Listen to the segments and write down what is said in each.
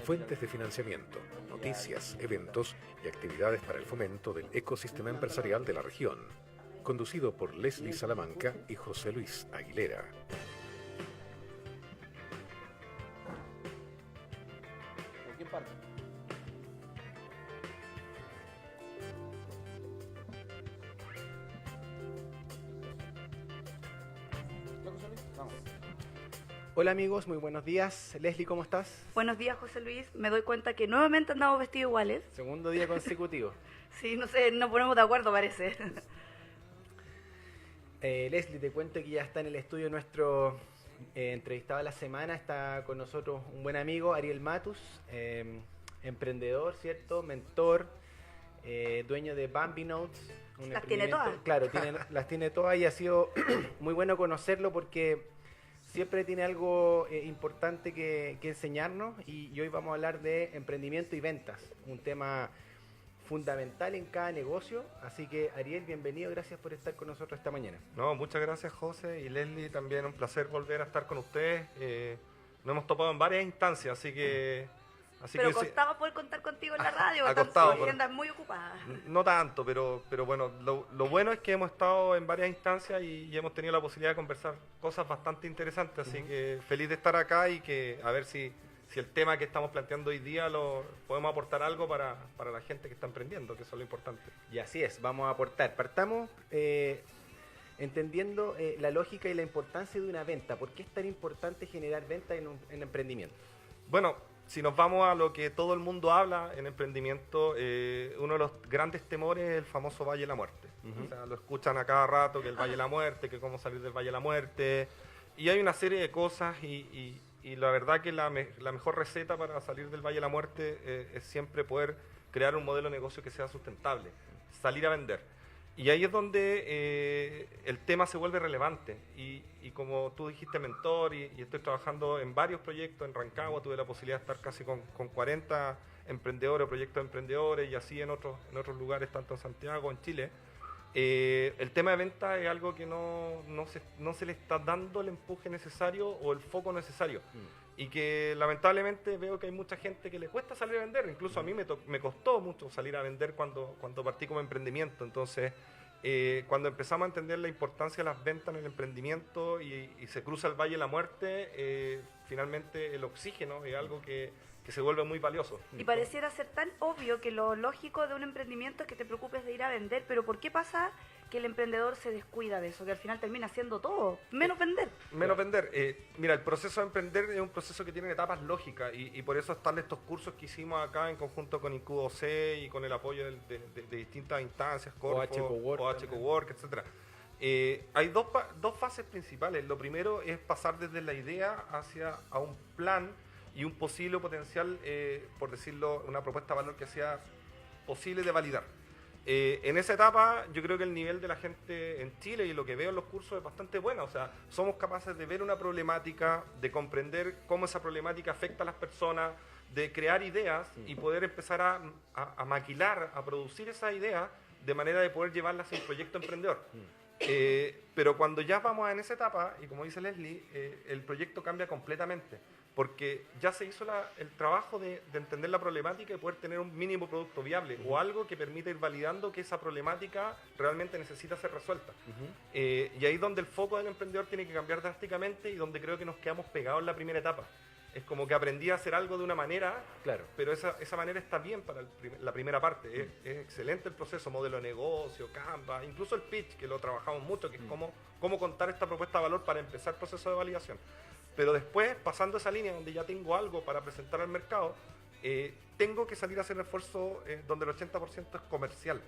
Fuentes de financiamiento, noticias, eventos y actividades para el fomento del ecosistema empresarial de la región. Conducido por Leslie Salamanca y José Luis Aguilera. ¿Por qué parte? Vamos. Hola amigos, muy buenos días. Leslie, ¿cómo estás? Buenos días, José Luis. Me doy cuenta que nuevamente andamos vestidos iguales. Segundo día consecutivo. Sí, no sé, nos ponemos de acuerdo, parece. Leslie, te cuento que ya está en el estudio nuestro entrevistado de la semana. Está con nosotros un buen amigo, Ariel Matus, emprendedor, ¿cierto? Mentor, dueño de Bambi Notes. Las tiene todas. Claro, las tiene todas y ha sido muy bueno conocerlo porque siempre tiene algo importante que enseñarnos y hoy vamos a hablar de emprendimiento y ventas, un tema fundamental en cada negocio. Así que Ariel, bienvenido, gracias por estar con nosotros esta mañana. No, muchas gracias José y Leslie, también un placer volver a estar con ustedes. Nos hemos topado en varias instancias, así que... Pero costaba poder contar contigo en la radio, porque tu agenda es muy ocupada. No tanto, pero bueno, lo bueno es que hemos estado en varias instancias y hemos tenido la posibilidad de conversar cosas bastante interesantes, así que feliz de estar acá y que a ver si el tema que estamos planteando hoy día lo podemos aportar algo para la gente que está emprendiendo, que eso es lo importante. Y así es, vamos a aportar. Partamos entendiendo la lógica y la importancia de una venta. ¿Por qué es tan importante generar venta en emprendimiento? Bueno, si nos vamos a lo que todo el mundo habla en emprendimiento, uno de los grandes temores es el famoso Valle de la Muerte. O sea, lo escuchan a cada rato, que el Valle de la Muerte, que cómo salir del Valle de la Muerte. Y hay una serie de cosas y la verdad que la mejor receta para salir del Valle de la Muerte es siempre poder crear un modelo de negocio que sea sustentable, salir a vender. Y ahí es donde el tema se vuelve relevante. Y como tú dijiste, mentor, y estoy trabajando en varios proyectos. En Rancagua tuve la posibilidad de estar casi con 40 emprendedores, proyectos de emprendedores, y así en otros lugares, tanto en Santiago, en Chile. El tema de venta es algo que no se le está dando el empuje necesario o el foco necesario. Y que lamentablemente veo que hay mucha gente que le cuesta salir a vender. Incluso a mí me costó mucho salir a vender cuando partí como emprendimiento. Entonces, cuando empezamos a entender la importancia de las ventas en el emprendimiento y se cruza el Valle de la Muerte, finalmente el oxígeno es algo que se vuelve muy valioso. Y pareciera ser tan obvio que lo lógico de un emprendimiento es que te preocupes de ir a vender, pero ¿por qué pasa que el emprendedor se descuida de eso? Que al final termina haciendo todo, menos vender. Menos vender. Mira, el proceso de emprender es un proceso que tiene etapas lógicas y por eso están estos cursos que hicimos acá en conjunto con Incubo C y con el apoyo de distintas instancias, Corfo, OH Cowork, etc. Hay dos fases principales. Lo primero es pasar desde la idea a un plan y un posible potencial, por decirlo, una propuesta de valor que sea posible de validar. En esa etapa yo creo que el nivel de la gente en Chile y lo que veo en los cursos es bastante bueno. O sea, somos capaces de ver una problemática, de comprender cómo esa problemática afecta a las personas, de crear ideas y poder empezar a maquilar, a producir esas ideas de manera de poder llevarlas a un proyecto emprendedor. Pero cuando ya vamos en esa etapa, y como dice Leslie, el proyecto cambia completamente. Porque ya se hizo el trabajo de entender la problemática y poder tener un mínimo producto viable o algo que permita ir validando que esa problemática realmente necesita ser resuelta. Y ahí es donde el foco del emprendedor tiene que cambiar drásticamente y donde creo que nos quedamos pegados en la primera etapa. Es como que aprendí a hacer algo de una manera, claro, pero esa manera está bien para la primera parte. Es excelente el proceso, modelo de negocio, Canva, incluso el pitch, que lo trabajamos mucho, que es cómo contar esta propuesta de valor para empezar el proceso de validación. Pero después, pasando esa línea donde ya tengo algo para presentar al mercado, tengo que salir a hacer un esfuerzo donde el 80% es comercial.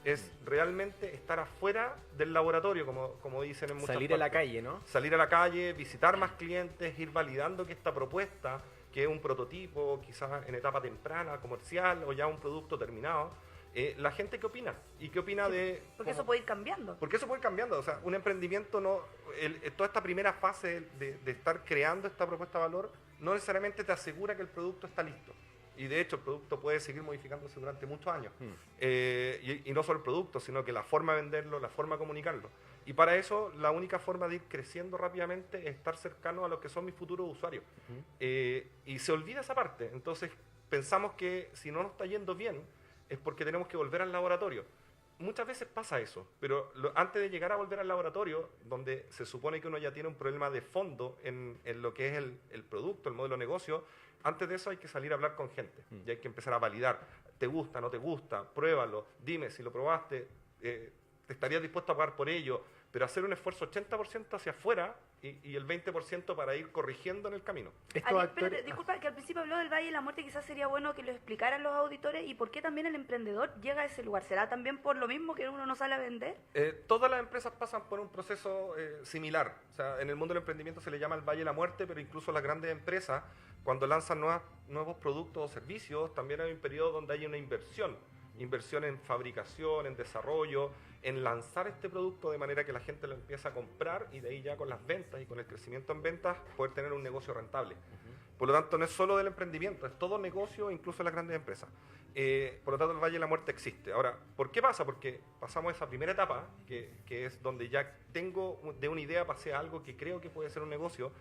Es realmente estar afuera del laboratorio, como dicen en muchas Salir partes. a la calle, ¿no? Salir a la calle, visitar más clientes, ir validando que esta propuesta, que es un prototipo, quizás en etapa temprana, comercial, o ya un producto terminado, la gente qué opina y qué opina de... Porque eso puede ir cambiando. Porque eso puede ir cambiando. O sea, un emprendimiento, toda esta primera fase de estar creando esta propuesta de valor, no necesariamente te asegura que el producto está listo. Y de hecho el producto puede seguir modificándose durante muchos años. Y no solo el producto, sino que la forma de venderlo, la forma de comunicarlo. Y para eso, la única forma de ir creciendo rápidamente es estar cercano a lo que son mis futuros usuarios. Y se olvida esa parte. Entonces, pensamos que si no nos está yendo bien, es porque tenemos que volver al laboratorio. Muchas veces pasa eso, pero antes de llegar a volver al laboratorio, donde se supone que uno ya tiene un problema de fondo en lo que es el producto, el modelo de negocio, antes de eso hay que salir a hablar con gente. Y hay que empezar a validar. ¿Te gusta, no te gusta? Pruébalo. Dime si lo probaste. ¿Estarías dispuesto a pagar por ello? Pero hacer un esfuerzo 80% hacia afuera y el 20% para ir corrigiendo en el camino. Espérate, disculpa, que al principio habló del Valle de la Muerte, quizás sería bueno que lo explicaran los auditores y por qué también el emprendedor llega a ese lugar. ¿Será también por lo mismo que uno no sale a vender? Todas las empresas pasan por un proceso similar. O sea, en el mundo del emprendimiento se le llama el Valle de la Muerte, pero incluso las grandes empresas, cuando lanzan nuevos productos o servicios, también hay un periodo donde hay una inversión en fabricación, en desarrollo, en lanzar este producto de manera que la gente lo empieza a comprar y de ahí ya con las ventas y con el crecimiento en ventas poder tener un negocio rentable. Por lo tanto, no es solo del emprendimiento, es todo negocio, incluso las grandes empresas. Por lo tanto, el Valle de la Muerte existe. Ahora, ¿por qué pasa? Porque pasamos esa primera etapa, que es donde ya tengo de una idea, pasé a algo que creo que puede ser un negocio,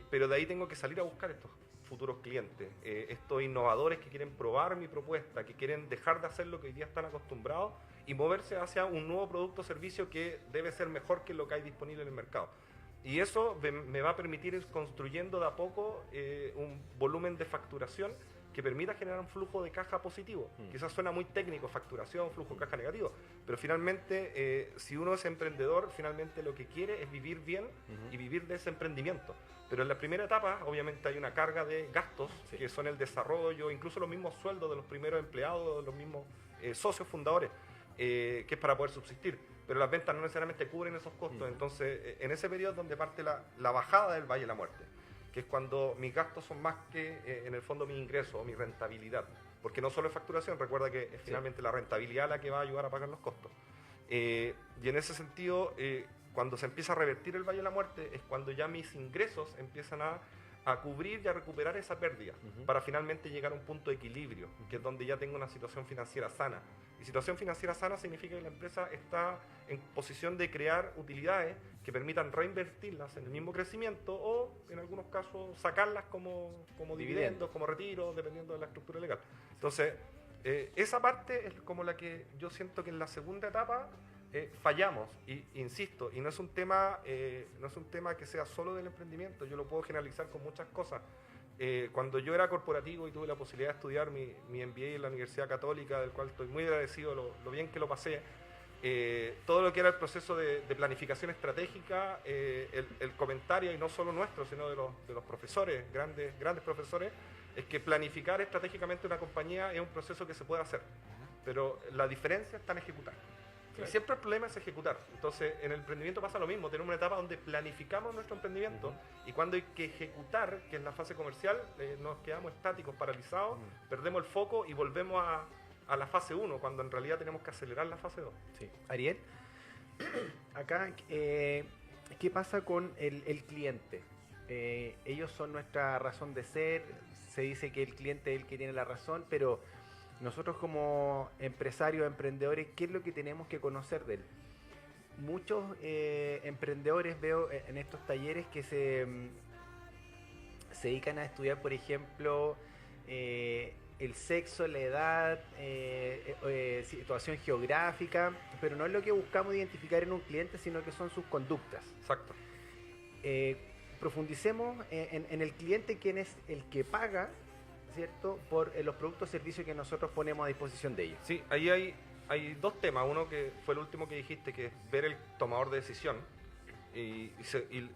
pero de ahí tengo que salir a buscar estos futuros clientes, estos innovadores que quieren probar mi propuesta, que quieren dejar de hacer lo que hoy día están acostumbrados y moverse hacia un nuevo producto o servicio que debe ser mejor que lo que hay disponible en el mercado. Y eso me va a permitir ir construyendo de a poco un volumen de facturación que permita generar un flujo de caja positivo. Quizás suena muy técnico, facturación, flujo de caja negativo, pero finalmente, si uno es emprendedor, finalmente lo que quiere es vivir bien y vivir de ese emprendimiento. Pero en la primera etapa, obviamente, hay una carga de gastos, que son el desarrollo, incluso los mismos sueldos de los primeros empleados, de los mismos socios fundadores, que es para poder subsistir. Pero las ventas no necesariamente cubren esos costos. Entonces, en ese periodo es donde parte la bajada del Valle de la Muerte, que es cuando mis gastos son más que, en el fondo, mi ingreso o mi rentabilidad. Porque no solo es facturación, recuerda que es finalmente la rentabilidad la que va a ayudar a pagar los costos. Y en ese sentido, cuando se empieza a revertir el Valle de la Muerte, es cuando ya mis ingresos empiezan a cubrir y a recuperar esa pérdida, para finalmente llegar a un punto de equilibrio, que es donde ya tengo una situación financiera sana. Y situación financiera sana significa que la empresa está en posición de crear utilidades que permitan reinvertirlas en el mismo crecimiento o, en algunos casos, sacarlas como dividendos, como retiro, dependiendo de la estructura legal. Entonces, esa parte es como la que yo siento que en la segunda etapa fallamos, y insisto, y no es un tema que sea solo del emprendimiento, yo lo puedo generalizar con muchas cosas. Cuando yo era corporativo y tuve la posibilidad de estudiar mi MBA en la Universidad Católica, del cual estoy muy agradecido, lo bien que lo pasé, todo lo que era el proceso de planificación estratégica, el comentario, y no solo nuestro, sino de los profesores, grandes profesores, es que planificar estratégicamente una compañía es un proceso que se puede hacer, pero la diferencia está en ejecutar. Claro. Y siempre el problema es ejecutar. Entonces, en el emprendimiento pasa lo mismo. Tenemos una etapa donde planificamos nuestro emprendimiento y cuando hay que ejecutar, que es la fase comercial, nos quedamos estáticos, paralizados, perdemos el foco y volvemos a la fase 1, cuando en realidad tenemos que acelerar la fase 2. Sí. Ariel, acá, ¿qué pasa con el cliente? Ellos son nuestra razón de ser. Se dice que el cliente es el que tiene la razón, pero nosotros como empresarios, emprendedores, ¿qué es lo que tenemos que conocer de él? Muchos emprendedores veo en estos talleres que se dedican a estudiar, por ejemplo, el sexo, la edad, situación geográfica, pero no es lo que buscamos identificar en un cliente, sino que son sus conductas. Exacto. Profundicemos en el cliente, quien es el que paga, ¿cierto?, por los productos o servicios que nosotros ponemos a disposición de ellos. Sí, ahí hay dos temas. Uno que fue el último que dijiste, que es ver el tomador de decisión.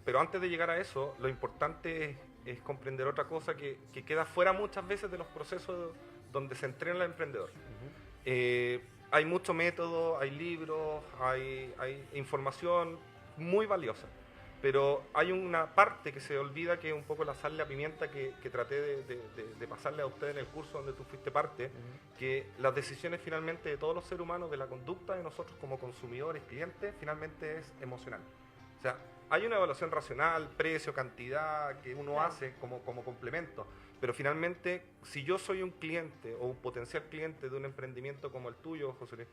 Pero antes de llegar a eso, lo importante es comprender otra cosa que queda fuera muchas veces de los procesos donde se entrena el emprendedor. Hay mucho método, hay libros, hay información muy valiosa. Pero hay una parte que se olvida, que es un poco la sal y la pimienta que traté de pasarle a usted en el curso donde tú fuiste parte, que las decisiones finalmente de todos los seres humanos, de la conducta de nosotros como consumidores, clientes, finalmente es emocional. O sea, hay una evaluación racional, precio, cantidad, que uno hace como complemento, pero finalmente, si yo soy un cliente o un potencial cliente de un emprendimiento como el tuyo, José Luis,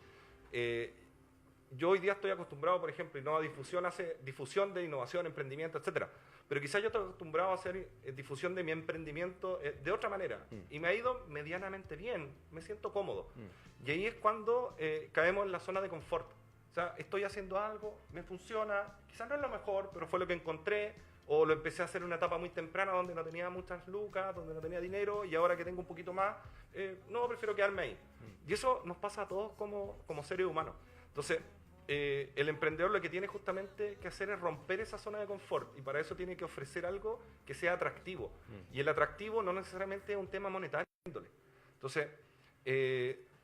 yo hoy día estoy acostumbrado, por ejemplo, y no a difusión de innovación, emprendimiento, etcétera. Pero quizás yo estoy acostumbrado a hacer difusión de mi emprendimiento de otra manera. Y me ha ido medianamente bien, me siento cómodo. Y ahí es cuando caemos en la zona de confort. O sea, estoy haciendo algo, me funciona, quizás no es lo mejor, pero fue lo que encontré, o lo empecé a hacer en una etapa muy temprana donde no tenía muchas lucas, donde no tenía dinero, y ahora que tengo un poquito más, no, prefiero quedarme ahí. Y eso nos pasa a todos como seres humanos. Entonces, el emprendedor lo que tiene justamente que hacer es romper esa zona de confort, y para eso tiene que ofrecer algo que sea atractivo. Y el atractivo no necesariamente es un tema monetario. Entonces,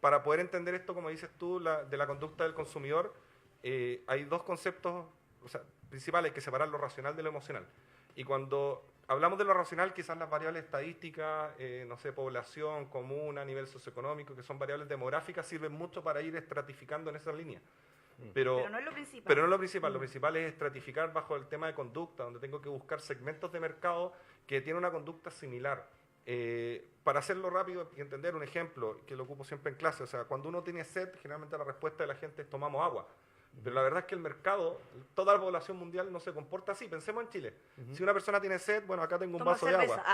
para poder entender esto, como dices tú, de la conducta del consumidor, hay dos conceptos principales: hay que separar lo racional de lo emocional. Y cuando hablamos de lo racional, quizás las variables estadísticas, no sé, población, comuna, nivel socioeconómico, que son variables demográficas, sirven mucho para ir estratificando en esa línea. Pero no es lo principal. Pero no es lo principal. Lo principal es estratificar bajo el tema de conducta, donde tengo que buscar segmentos de mercado que tienen una conducta similar. Para hacerlo rápido y entender un ejemplo, que lo ocupo siempre en clase, o sea, cuando uno tiene sed, generalmente la respuesta de la gente es tomamos agua. Pero la verdad es que el mercado, toda la población mundial no se comporta así. Pensemos en Chile. Si una persona tiene sed, bueno, acá tengo un vaso de agua.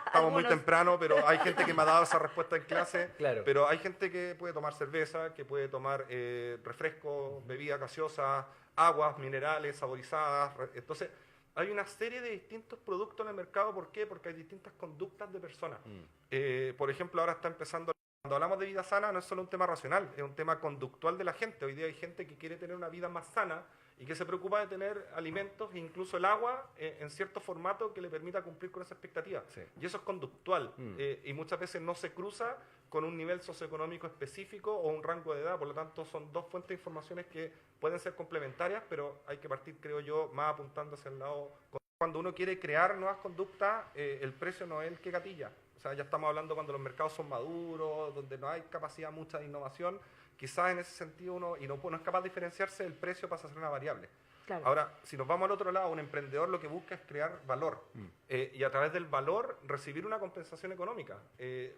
Estamos muy temprano, pero hay gente que me ha dado esa respuesta en clase. Claro. Pero hay gente que puede tomar cerveza, que puede tomar refresco, bebida gaseosa, aguas, minerales, saborizadas. Entonces, hay una serie de distintos productos en el mercado. ¿Por qué? Porque hay distintas conductas de personas. Por ejemplo, ahora está empezando... Cuando hablamos de vida sana, no es solo un tema racional, es un tema conductual de la gente. Hoy día hay gente que quiere tener una vida más sana y que se preocupa de tener alimentos, incluso el agua, en cierto formato que le permita cumplir con esa expectativa. Sí. Y eso es conductual. Y muchas veces no se cruza con un nivel socioeconómico específico o un rango de edad. Por lo tanto, son dos fuentes de informaciones que pueden ser complementarias, pero hay que partir, creo yo, más apuntando hacia el lado... Cuando uno quiere crear nuevas conductas, el precio no es el que gatilla. O sea, ya estamos hablando cuando los mercados son maduros, donde no hay capacidad mucha de innovación. Quizás en ese sentido uno no es capaz de diferenciarse, el precio pasa a ser una variable. Claro. Ahora, si nos vamos al otro lado, un emprendedor lo que busca es crear valor. Y a través del valor recibir una compensación económica.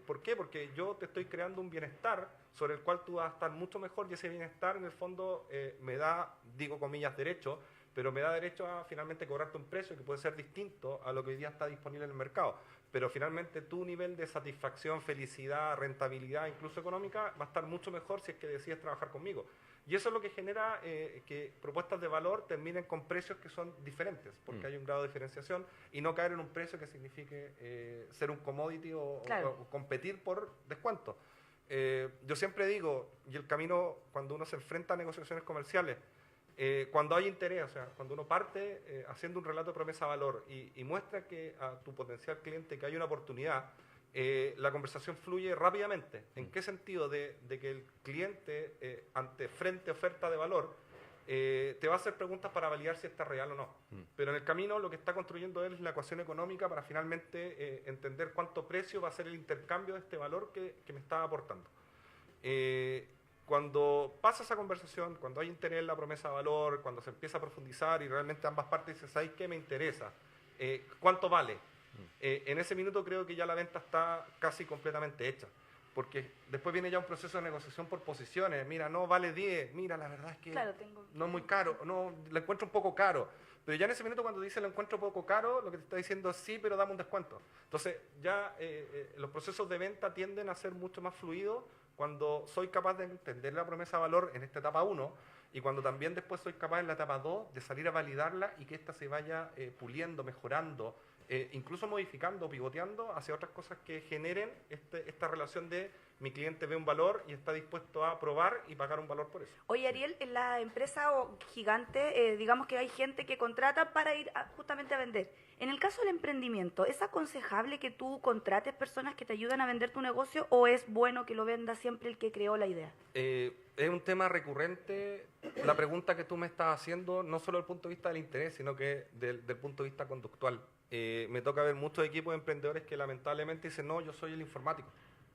¿Por qué? Porque yo te estoy creando un bienestar sobre el cual tú vas a estar mucho mejor, y ese bienestar en el fondo me da, digo comillas, derecho, pero me da derecho a finalmente cobrarte un precio que puede ser distinto a lo que hoy día está disponible en el mercado. Pero finalmente tu nivel de satisfacción, felicidad, rentabilidad, incluso económica, va a estar mucho mejor si es que decides trabajar conmigo. Y eso es lo que genera que propuestas de valor terminen con precios que son diferentes, porque hay un grado de diferenciación, y no caer en un precio que signifique ser un commodity o competir por descuento. Yo siempre digo, y el camino cuando uno se enfrenta a negociaciones comerciales, cuando hay interés, o sea, cuando uno parte haciendo un relato de promesa de valor y muestra que a tu potencial cliente que hay una oportunidad, la conversación fluye rápidamente. ¿En qué sentido? De que el cliente, ante frente oferta de valor, te va a hacer preguntas para validar si está real o no. Pero en el camino lo que está construyendo él es la ecuación económica para finalmente entender cuánto precio va a ser el intercambio de este valor que me está aportando. Cuando pasa esa conversación, cuando hay interés en la promesa de valor, cuando se empieza a profundizar y realmente ambas partes dicen, ¿sabes qué me interesa? ¿Cuánto vale? En ese minuto creo que ya la venta está casi completamente hecha, porque después viene ya un proceso de negociación por posiciones. Mira, no vale 10, mira, la verdad es que no es muy caro, no, lo encuentro un poco caro. Pero ya en ese minuto cuando dice lo encuentro poco caro, lo que te está diciendo es sí, pero dame un descuento. Entonces ya los procesos de venta tienden a ser mucho más fluidos cuando soy capaz de entender la promesa de valor en esta etapa 1, y cuando también después soy capaz en la etapa 2 de salir a validarla y que ésta se vaya puliendo, mejorando, incluso modificando, pivoteando hacia otras cosas que generen esta relación de mi cliente ve un valor y está dispuesto a probar y pagar un valor por eso. Oye, Ariel, en la empresa gigante, digamos que hay gente que contrata para ir justamente a vender. En el caso del emprendimiento, ¿es aconsejable que tú contrates personas que te ayuden a vender tu negocio, o es bueno que lo venda siempre el que creó la idea? Es un tema recurrente la pregunta que tú me estás haciendo, no solo desde el punto de vista del interés, sino que del punto de vista conductual. Me toca ver muchos equipos de emprendedores que lamentablemente dicen, no, yo soy el informático.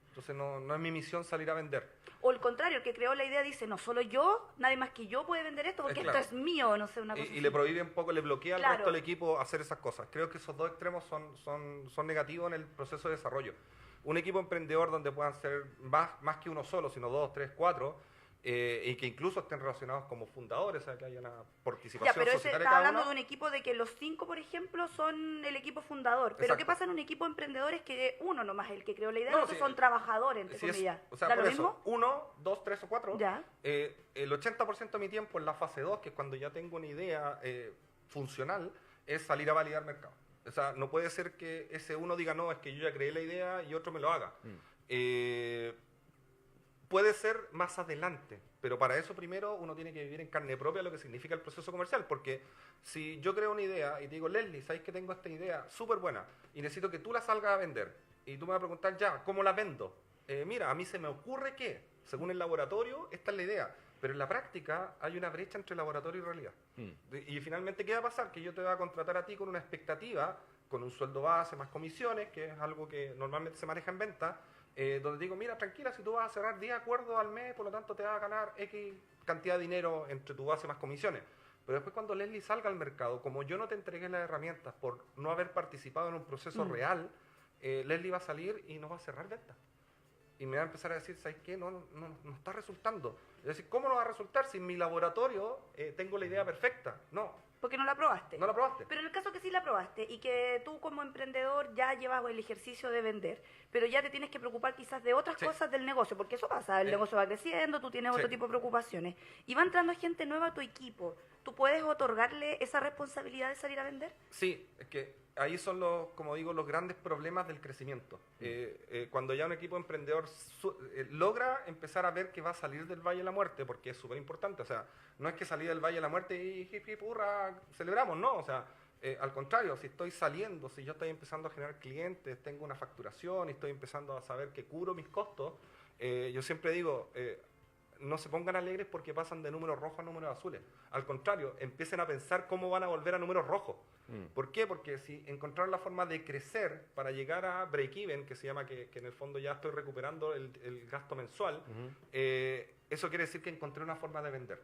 Entonces no es mi misión salir a vender. O el contrario, el que creó la idea dice, no, solo yo, nadie más que yo puede vender esto porque esto es mío, no sé, una cosa así. Y le prohíbe un poco, le bloquea al resto del equipo hacer esas cosas. Creo que esos dos extremos son negativos en el proceso de desarrollo. Un equipo emprendedor donde puedan ser más que uno solo, sino 2, 3, 4, y que incluso estén relacionados como fundadores, o sea, que haya una Ya, participación pero ese, societaria de está cada hablando uno. de un equipo de que los 5, por ejemplo, son el equipo fundador. Pero Exacto. ¿qué pasa en un equipo de emprendedores que uno nomás es el que creó la idea, No, los otros sí, son trabajadores, entre Sí, comillas? o sea, ¿Da por lo eso, mismo? 1, 2, 3 o 4, Ya. el 80% de mi tiempo en la fase 2, que es cuando ya tengo una idea funcional, es salir a validar mercado. O sea, no puede ser que ese uno diga, no, es que yo ya creé la idea y otro me lo haga. Puede ser más adelante, pero para eso primero uno tiene que vivir en carne propia lo que significa el proceso comercial, porque si yo creo una idea y te digo, Leslie, ¿sabes que tengo esta idea súper buena y necesito que tú la salgas a vender? Y tú me vas a preguntar, ya, ¿cómo la vendo? Mira, a mí se me ocurre que, según el laboratorio, esta es la idea, pero en la práctica hay una brecha entre laboratorio y realidad. Y finalmente, ¿qué va a pasar? Que yo te voy a contratar a ti con una expectativa, con un sueldo base más comisiones, que es algo que normalmente se maneja en venta, donde digo, mira, tranquila, si tú vas a cerrar 10 acuerdos al mes, por lo tanto te vas a ganar X cantidad de dinero entre tu base más comisiones. Pero después cuando Leslie salga al mercado, como yo no te entregué las herramientas por no haber participado en un proceso real, Leslie va a salir y no va a cerrar ventas. Y me va a empezar a decir, ¿sabes qué? No está resultando. Es decir, ¿cómo no va a resultar si en mi laboratorio tengo la idea perfecta? No, Porque no la probaste. no la probaste. Pero en el caso que sí la probaste y que tú como emprendedor ya llevas el ejercicio de vender, pero ya te tienes que preocupar quizás de otras Sí. cosas del negocio, porque eso pasa, el negocio va creciendo, tú tienes otro Sí. tipo de preocupaciones y va entrando gente nueva a tu equipo. ¿Tú puedes otorgarle esa responsabilidad de salir a vender? Sí, es que ahí son los, como digo, los grandes problemas del crecimiento. Cuando ya un equipo emprendedor logra empezar a ver que va a salir del Valle de la Muerte, porque es súper importante, o sea, no es que salí del Valle de la Muerte y hip hip hurra, celebramos, no, o sea, al contrario, si estoy saliendo, si yo estoy empezando a generar clientes, tengo una facturación y estoy empezando a saber que cubro mis costos, yo siempre digo, no se pongan alegres porque pasan de números rojos a números azules. Al contrario, empiecen a pensar cómo van a volver a números rojos. ¿Por qué? Porque si encontraron la forma de crecer para llegar a break-even, que se llama que en el fondo ya estoy recuperando el gasto mensual, eso quiere decir que encontré una forma de vender.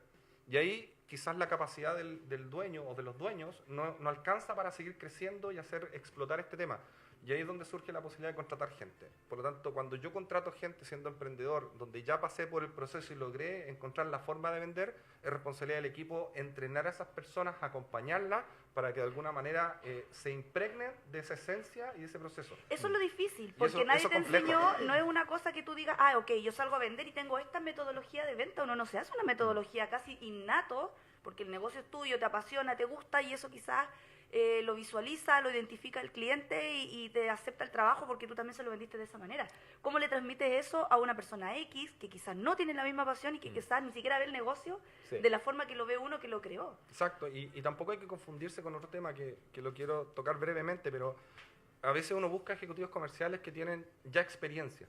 Y ahí quizás la capacidad del dueño o de los dueños no alcanza para seguir creciendo y hacer explotar este tema. Y ahí es donde surge la posibilidad de contratar gente. Por lo tanto, cuando yo contrato gente siendo emprendedor, donde ya pasé por el proceso y logré encontrar la forma de vender, es responsabilidad del equipo entrenar a esas personas, acompañarlas, para que de alguna manera se impregnen de esa esencia y de ese proceso. Eso es lo difícil, Y porque eso- nadie eso te complejo. enseñó, no es una cosa que tú digas, ah, ok, yo salgo a vender y tengo esta metodología de venta. Uno no se hace una metodología casi innato, porque el negocio es tuyo, te apasiona, te gusta y eso quizás lo visualiza, lo identifica el cliente y te acepta el trabajo porque tú también se lo vendiste de esa manera. ¿Cómo le transmites eso a una persona X que quizás no tiene la misma pasión y que quizás ni siquiera ve el negocio Sí. de la forma que lo ve uno que lo creó? Exacto, y tampoco hay que confundirse con otro tema que lo quiero tocar brevemente, pero a veces uno busca ejecutivos comerciales que tienen ya experiencia.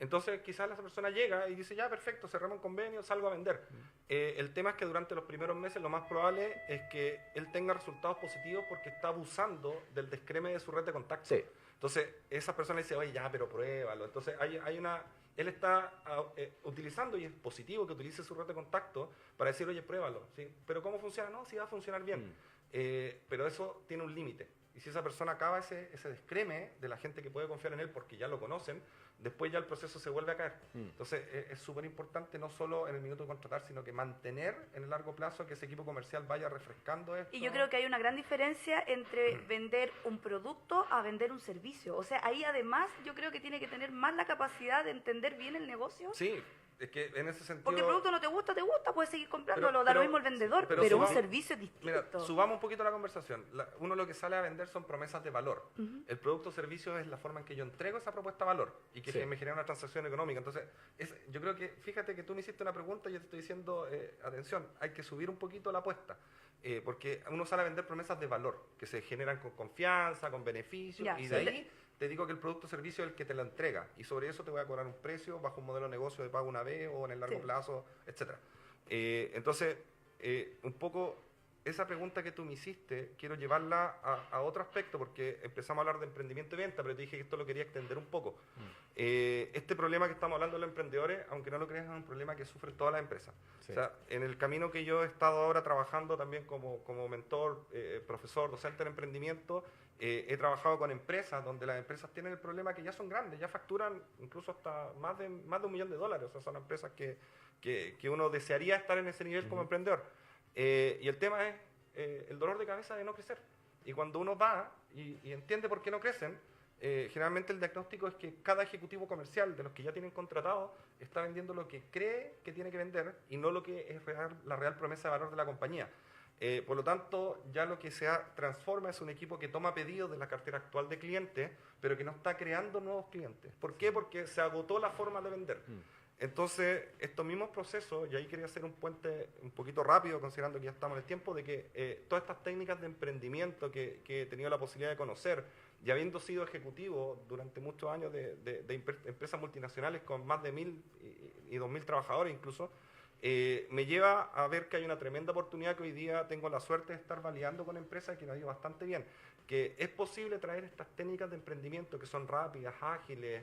Entonces quizás esa persona llega y dice, ya perfecto, cerramos un convenio, salgo a vender. El tema es que durante los primeros meses lo más probable es que él tenga resultados positivos porque está abusando del descreme de su red de contacto. Sí. Entonces esa persona dice, oye, ya, pero pruébalo. Entonces él está utilizando, y es positivo que utilice su red de contacto para decir, oye, pruébalo. ¿Sí? Pero ¿cómo funciona? No, sí va a funcionar bien. Pero eso tiene un límite. Y si esa persona acaba ese descreme de la gente que puede confiar en él porque ya lo conocen, después ya el proceso se vuelve a caer. Entonces es súper importante no solo en el minuto de contratar, sino que mantener en el largo plazo que ese equipo comercial vaya refrescando esto. Y yo creo que hay una gran diferencia entre vender un producto a vender un servicio. O sea, ahí además yo creo que tiene que tener más la capacidad de entender bien el negocio. Sí, es que en ese sentido... Porque el producto no te gusta, puedes seguir comprándolo, da pero- lo mismo el vendedor, pero pero un subamos- servicio es distinto. Mira, subamos un poquito la conversación. Uno lo que sale a vender son promesas de valor. El producto o servicio es la forma en que yo entrego esa propuesta de valor y que Sí. me genera una transacción económica. Entonces, yo creo que, fíjate que tú me hiciste una pregunta y yo te estoy diciendo, atención, hay que subir un poquito la apuesta. Porque uno sale a vender promesas de valor que se generan con confianza, con beneficios, Ya, y sí. de ahí te digo que el producto o servicio es el que te lo entrega, y sobre eso te voy a cobrar un precio bajo un modelo de negocio de pago una vez o en el largo Sí. plazo, etcétera. Entonces, un poco esa pregunta que tú me hiciste, quiero llevarla a otro aspecto, porque empezamos a hablar de emprendimiento y venta, pero te dije que esto lo quería extender un poco. Este problema que estamos hablando de los emprendedores, aunque no lo creas, es un problema que sufren todas las empresas. Sí. O sea, en el camino que yo he estado ahora trabajando también como mentor, profesor, docente en emprendimiento, he trabajado con empresas donde las empresas tienen el problema que ya son grandes, ya facturan incluso hasta más de $1 millón. O sea, son empresas que uno desearía estar en ese nivel como emprendedor. Y el tema es el dolor de cabeza de no crecer. Y cuando uno va y entiende por qué no crecen, generalmente el diagnóstico es que cada ejecutivo comercial de los que ya tienen contratado está vendiendo lo que cree que tiene que vender y no lo que es la real promesa de valor de la compañía. Por lo tanto, ya lo que se transforma es un equipo que toma pedidos de la cartera actual de clientes, pero que no está creando nuevos clientes. ¿Por qué? Porque se agotó la forma de vender. Entonces, estos mismos procesos, y ahí quería hacer un puente un poquito rápido, considerando que ya estamos en el tiempo, de que todas estas técnicas de emprendimiento que he tenido la posibilidad de conocer, y habiendo sido ejecutivo durante muchos años de empresas multinacionales con más de 1.000 y 2.000 trabajadores incluso, me lleva a ver que hay una tremenda oportunidad que hoy día tengo la suerte de estar validando con empresas que nos ha ido bastante bien, que es posible traer estas técnicas de emprendimiento que son rápidas, ágiles,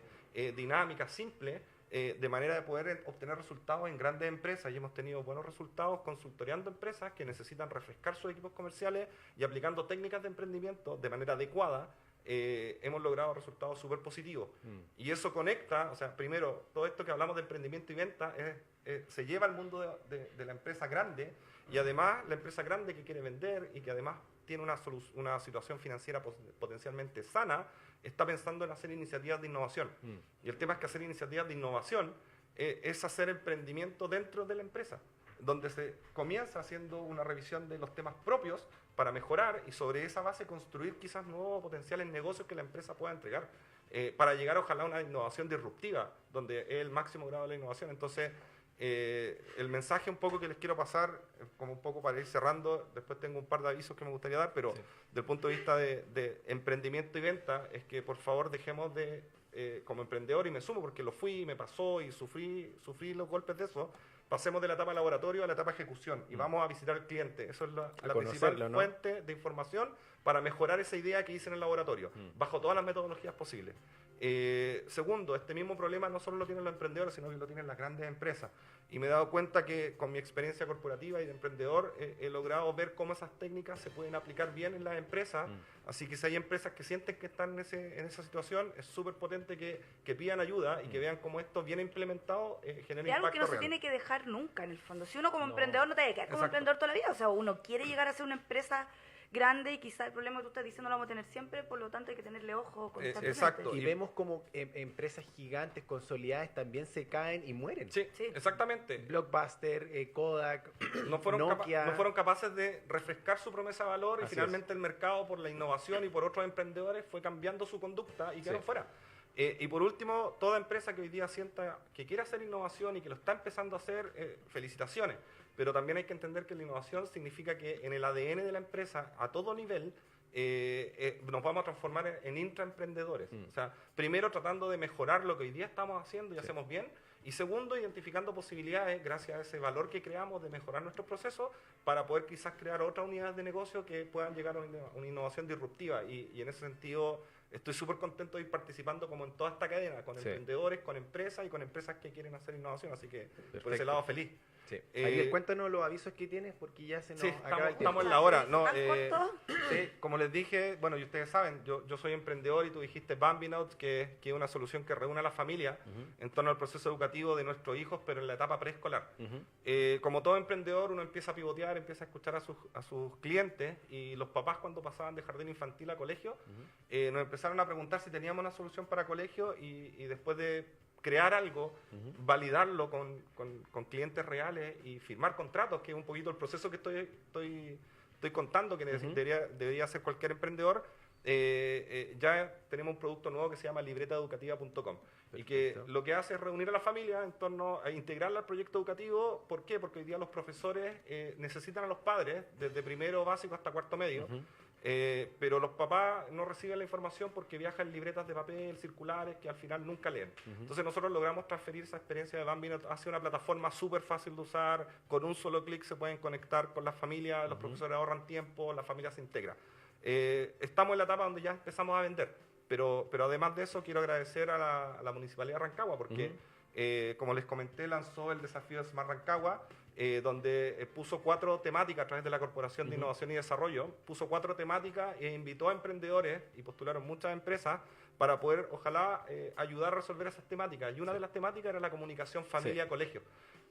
dinámicas, simples, de manera de poder obtener resultados en grandes empresas, y hemos tenido buenos resultados consultoreando empresas que necesitan refrescar sus equipos comerciales y aplicando técnicas de emprendimiento de manera adecuada. Hemos logrado resultados súper positivos. Y eso conecta, o sea, primero, todo esto que hablamos de emprendimiento y venta se lleva al mundo de la empresa grande, y además la empresa grande que quiere vender y que además tiene una situación financiera potencialmente sana, está pensando en hacer iniciativas de innovación. Y el tema es que hacer iniciativas de innovación es hacer emprendimiento dentro de la empresa, donde se comienza haciendo una revisión de los temas propios para mejorar y sobre esa base construir quizás nuevos potenciales negocios que la empresa pueda entregar, para llegar ojalá a una innovación disruptiva, donde es el máximo grado de la innovación. Entonces, el mensaje un poco que les quiero pasar, como un poco para ir cerrando, después tengo un par de avisos que me gustaría dar, pero del punto de vista de emprendimiento y venta, es que por favor dejemos de, como emprendedor, y me sumo porque lo fui, me pasó y sufrí los golpes de eso, pasemos de la etapa laboratorio a la etapa ejecución y vamos a visitar al cliente. Eso es la principal fuente de información para mejorar esa idea que hice en el laboratorio, bajo todas las metodologías posibles. Segundo, este mismo problema no solo lo tienen los emprendedores, sino que lo tienen las grandes empresas. Y me he dado cuenta que con mi experiencia corporativa y de emprendedor he logrado ver cómo esas técnicas se pueden aplicar bien en las empresas. Así que si hay empresas que sienten que están en esa situación, es súper potente que pidan ayuda y que vean cómo esto bien implementado genera impacto real. Es algo que no se tiene que dejar nunca, en el fondo. Si uno como emprendedor no te debe quedar como emprendedor toda la vida, o sea, uno quiere llegar a ser una empresa grande y quizá el problema que tú estás diciendo lo vamos a tener siempre, por lo tanto hay que tenerle ojo constantemente. Exacto. Y vemos como empresas gigantes, consolidadas, también se caen y mueren. Sí, exactamente. Blockbuster, Kodak, Nokia. No fueron capaces de refrescar su promesa de valor, y finalmente el mercado, por la innovación y por otros emprendedores, fue cambiando su conducta y quedaron fuera. Y por último, toda empresa que hoy día sienta que quiere hacer innovación y que lo está empezando a hacer, felicitaciones. Pero también hay que entender que la innovación significa que en el ADN de la empresa, a todo nivel, nos vamos a transformar en intraemprendedores. O sea, primero tratando de mejorar lo que hoy día estamos haciendo y hacemos bien, y segundo, identificando posibilidades, gracias a ese valor que creamos, de mejorar nuestros procesos para poder quizás crear otras unidades de negocio que puedan llegar a una innovación disruptiva. Y en ese sentido, estoy súper contento de ir participando como en toda esta cadena, con emprendedores, con empresas y con empresas que quieren hacer innovación. Así que por ese lado feliz. Sí. Ariel, cuéntanos los avisos que tienes, porque ya se nos acaba el tiempo. Estamos en la hora. No, como les dije, bueno, y ustedes saben, yo soy emprendedor y tú dijiste Bambinotes, que es una solución que reúne a la familia en torno al proceso educativo de nuestros hijos, pero en la etapa preescolar. Como todo emprendedor, uno empieza a pivotear, empieza a escuchar a sus clientes, y los papás, cuando pasaban de jardín infantil a colegio, nos empezaron a preguntar si teníamos una solución para colegio, y después de crear algo, validarlo con clientes reales y firmar contratos, que es un poquito el proceso que estoy contando, que debería hacer cualquier emprendedor. Ya tenemos un producto nuevo que se llama libretaeducativa.com, y que lo que hace es reunir a la familia en torno a integrarla al proyecto educativo. ¿Por qué? Porque hoy día los profesores necesitan a los padres desde primero básico hasta cuarto medio, pero los papás no reciben la información porque viajan en libretas de papel, circulares, que al final nunca leen. Entonces nosotros logramos transferir esa experiencia de Bambino hacia una plataforma súper fácil de usar, con un solo clic se pueden conectar con las familias, los profesores ahorran tiempo, la familia se integra. Estamos en la etapa donde ya empezamos a vender, pero además de eso quiero agradecer a la Municipalidad de Rancagua, porque como les comenté, lanzó el desafío de Smart Rancagua, donde puso 4 temáticas a través de la Corporación de Innovación y Desarrollo, puso 4 temáticas e invitó a emprendedores, y postularon muchas empresas, para poder, ojalá, ayudar a resolver esas temáticas. Y una de las temáticas era la comunicación familia-colegio.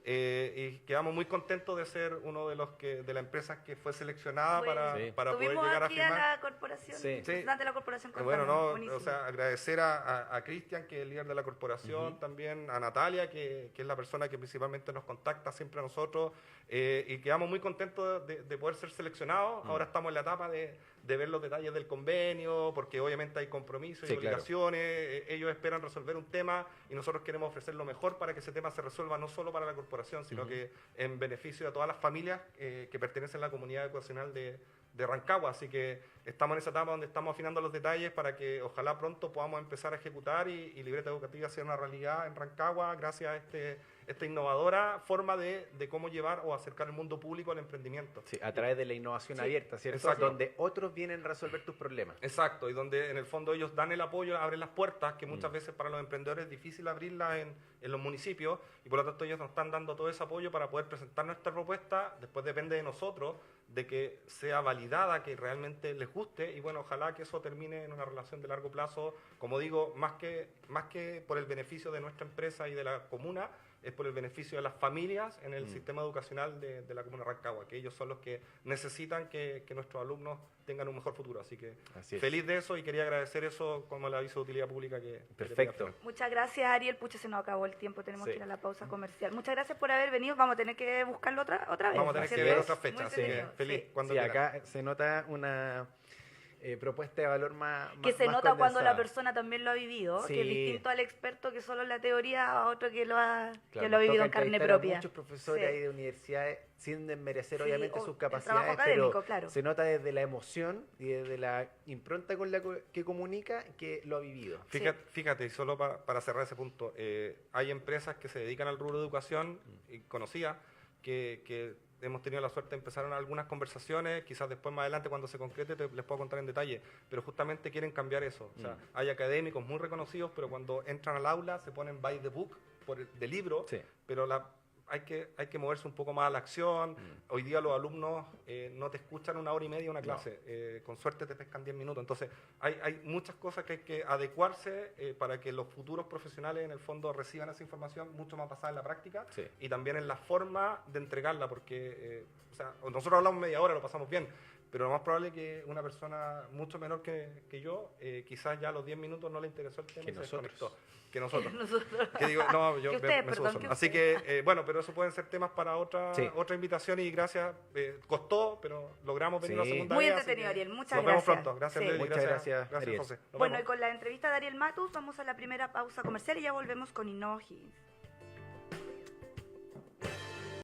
Y quedamos muy contentos de ser uno de las empresas que fue seleccionada para poder llegar a firmar. Tuvimos aquí a la corporación, representante de la corporación. Bueno, o sea, agradecer a Cristian, que es el líder de la corporación, también a Natalia, que es la persona que principalmente nos contacta siempre a nosotros, y quedamos muy contentos de poder ser seleccionados. Ahora estamos en la etapa de ver los detalles del convenio, porque obviamente hay compromisos y obligaciones, ellos esperan resolver un tema y nosotros queremos ofrecer lo mejor para que ese tema se resuelva no solo para la corporación, sino que en beneficio de todas las familias que pertenecen a la comunidad educacional de Rancagua. Así que estamos en esa etapa donde estamos afinando los detalles para que ojalá pronto podamos empezar a ejecutar y Libreta Educativa sea una realidad en Rancagua gracias a esta innovadora forma de cómo llevar o acercar el mundo público al emprendimiento. Sí, a través de la innovación abierta, ¿cierto? Exacto. Donde otros vienen a resolver tus problemas. Exacto, y donde en el fondo ellos dan el apoyo, abren las puertas, que muchas veces para los emprendedores es difícil abrirlas en los municipios, y por lo tanto ellos nos están dando todo ese apoyo para poder presentar nuestra propuesta. Después depende de nosotros de que sea validada, que realmente les guste, y bueno, ojalá que eso termine en una relación de largo plazo, como digo, más que por el beneficio de nuestra empresa y de la comuna, es por el beneficio de las familias en el sistema educacional de la comuna de Rancagua, que ellos son los que necesitan que nuestros alumnos tengan un mejor futuro. Así que feliz de eso y quería agradecer eso como el aviso de utilidad pública que Perfecto. Muchas gracias, Ariel. Pucha, se nos acabó el tiempo, tenemos que ir a la pausa comercial. Muchas gracias por haber venido. Vamos a tener que buscarlo otra vez. Vamos a tener que ver otra fecha, así que feliz. Cuando sí, acá se nota una propuesta de valor más que se más nota cuando condensada. la persona también lo ha vivido, Sí. que es distinto al experto que solo en la teoría, a otro que lo ha Claro, vivido en toca carne entrevistar a propia. muchos profesores Sí. ahí de universidades sin desmerecer Sí, obviamente o sus el trabajo capacidades, académico, pero claro. se nota desde la emoción y desde la impronta con la que comunica que lo ha vivido. Fíjate, y solo para cerrar ese punto, hay empresas que se dedican al rubro de educación, y conocidas, que hemos tenido la suerte de empezar algunas conversaciones, quizás después más adelante cuando se concrete les puedo contar en detalle, pero justamente quieren cambiar eso. O sea, hay académicos muy reconocidos, pero cuando entran al aula se ponen by the book, de libro, pero hay que moverse un poco más a la acción. Hoy día los alumnos no te escuchan 1 hora y media una clase, con suerte te pescan 10 minutos. Entonces hay muchas cosas que hay que adecuarse para que los futuros profesionales en el fondo reciban esa información mucho más basada en la práctica y también en la forma de entregarla, porque o sea, nosotros hablamos media hora, lo pasamos bien, pero lo más probable es que una persona mucho menor que yo, quizás ya a los 10 minutos no le interesó el tema y se desconectó. Que nosotros. Que digo, no, yo Que ustedes, me subo perdón, solo. que Así ustedes. que, bueno, pero eso pueden ser temas para otra invitación y gracias. Costó, pero logramos venir la segunda Muy vez. entretenido, Ariel. Muchas Nos gracias. vemos pronto. Gracias, Sí. Leli. Muchas gracias, Ariel. José. Nos Bueno, vemos. y con la entrevista de Ariel Matus vamos a la primera pausa comercial y ya volvemos con Innova Higgins.